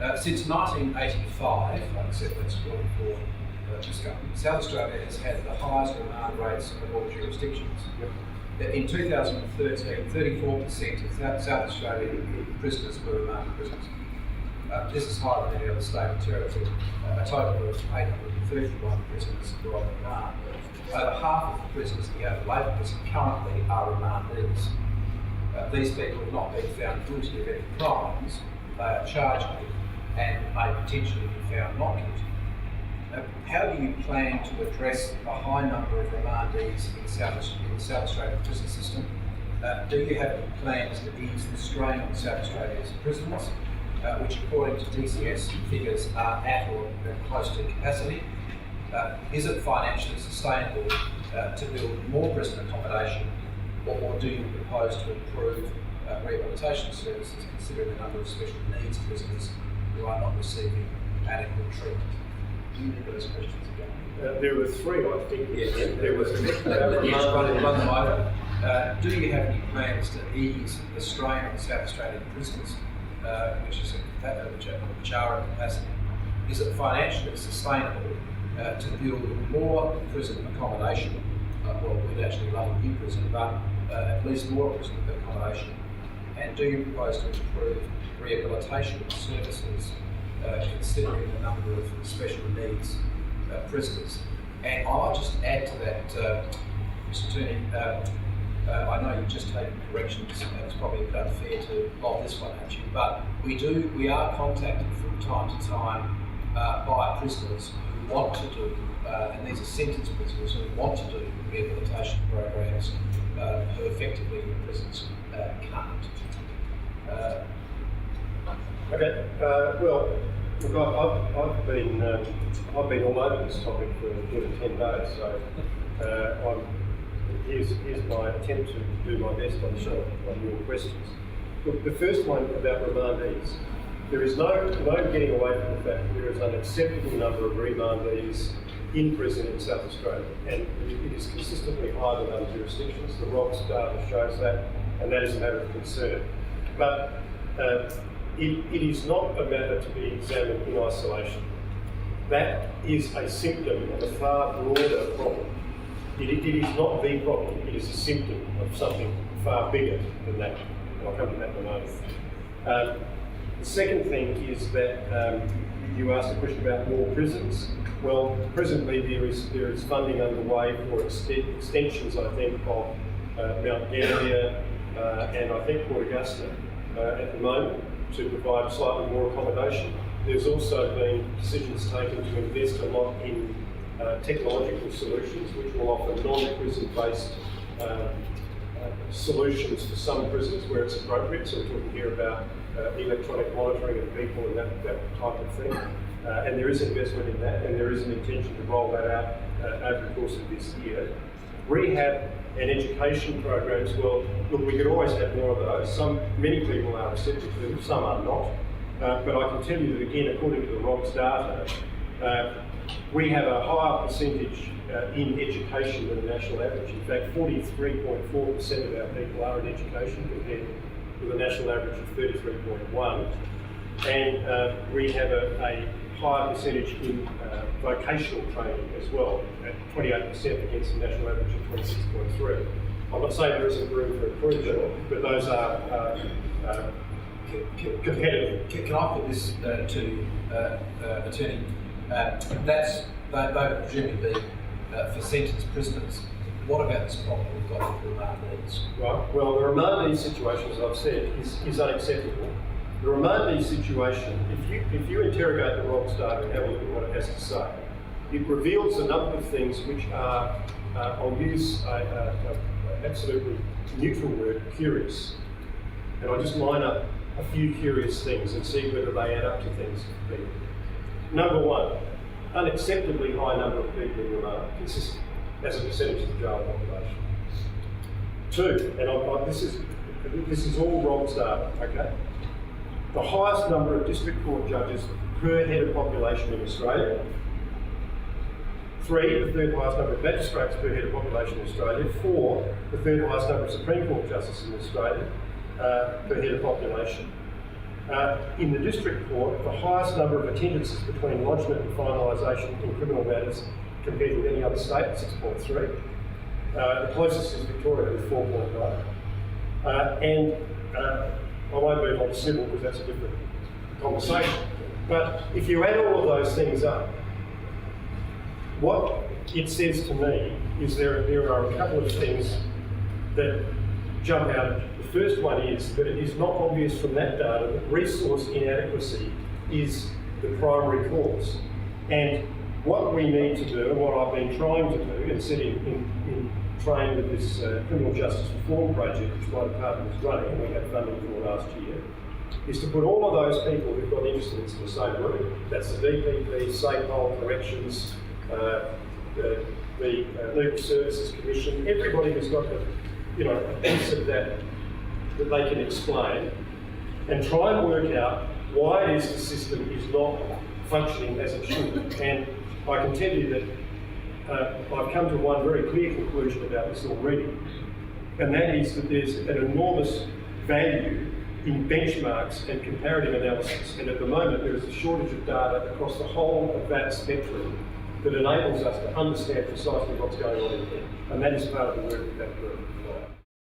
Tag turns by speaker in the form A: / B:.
A: Since 1985, I accept that's according for this government, South Australia has had the highest remand rates of all jurisdictions. In 2013, 34% of South Australian prisoners were remand prisoners. This is higher than any other state and territory. A total of 831 prisoners were on remand. Over half of the prisoners in the open labour prison currently are remandees. These people have not been found guilty of any crimes. They are charged with and may potentially be found not guilty. How do you plan to address the high number of remandees in the South Australian prison system? Do you have any plans to ease the strain on South Australia's prisons, which according to DCS figures are at or close to capacity? Is it financially sustainable to build more prison accommodation, or do you propose to improve rehabilitation services considering the number of special needs prisoners who are not receiving adequate treatment? Do you remember those questions again?
B: There were three, I think.
A: Yes.
B: There was
A: run them over. Do you have any plans to ease the strain on South Australian prisons, which are at capacity? Is it financially sustainable to build more prison accommodation? Well, we'd actually love a new prison, but at least more prison accommodation. And do you propose to improve rehabilitation services considering the number of special needs prisoners? And I might just add to that, Mr. Attorney, I know you've just taken corrections, and it's probably a bit unfair to lob this one at you, but we are contacted from time to time by prisoners who want to do, and these are sentenced prisoners who want to do rehabilitation programs who effectively the prisons can't.
B: Okay. Well, look, I've been all over this topic for more than 10 days, so here's my attempt to do my best on your questions. Look, the first one about remandees. There is no getting away from the fact that there is an acceptable number of remandees in prison in South Australia, and it is consistently higher than other jurisdictions. The ROGS data shows that, and that is a matter of concern. But it is not a matter to be examined in isolation. That is a symptom of a far broader problem. It is not the problem, it is a symptom of something far bigger than that. And I'll come to that in a moment. The second thing is that you asked a question about more prisons. Well, presently there is funding underway for extensions, I think, of Mount Gambier and I think Port Augusta at the moment to provide slightly more accommodation. There's also been decisions taken to invest a lot in technological solutions which will offer non-prison based solutions for some prisons where it's appropriate. So we're talking here about electronic monitoring of people and that type of thing. And there is investment in that, and there is an intention to roll that out over the course of this year. Rehab and education programs, well, look, we could always have more of those. Many people are receptive to them, some are not. But I can tell you that, again, according to the ROGS data, we have a higher percentage in education than the national average. In fact, 43.4% of our people are in education compared with a national average of 33.1%. And we have a higher percentage in vocational training as well, at 28% against the national average of 26.3%. I'm not saying there isn't room for improvement, but those are competitive.
A: Can I put this to Attorney? They would presumably be for sentenced prisoners. What about this problem we've got with remandees?
B: Right. Well, the remandee situation, as I've said, is unacceptable. The remandee situation, if you interrogate the ROGS data and have a look at what it has to say, it reveals a number of things which are, I'll use an absolutely neutral word, curious. And I'll just line up a few curious things and see whether they add up to things for people. Number one, unacceptably high number of people in remand, consistent as a percentage of the jail population. Two, and this is all ROGS data, okay? The highest number of district court judges per head of population in Australia. Three, the third highest number of magistrates per head of population in Australia. Four, the third highest number of Supreme Court justices in Australia per head of population. In the district court, the highest number of attendances between lodgement and finalisation in criminal matters compared with any other state, 6.3. The closest is Victoria with 4.9. And I won't move on to civil because that's a different conversation. But if you add all of those things up, what it says to me is there are a couple of things that jump out. The first one is that it is not obvious from that data that resource inadequacy is the primary cause. And what we need to do, and what I've been trying to do, and said in train with this criminal justice reform project, which my department is running, and we had funding for last year, is to put all of those people who've got interest in the same room. That's the DPP, SAPOL, corrections, the Legal Services Commission, everybody who's got a piece of that they can explain, and try and work out why it is the system is not functioning as it should. And I can tell you that I've come to one very clear conclusion about this already, and that is that there's an enormous value in benchmarks and comparative analysis, and at the moment there is a shortage of data across the whole of that spectrum that enables us to understand precisely what's going on in there, and that is part of the work of that group.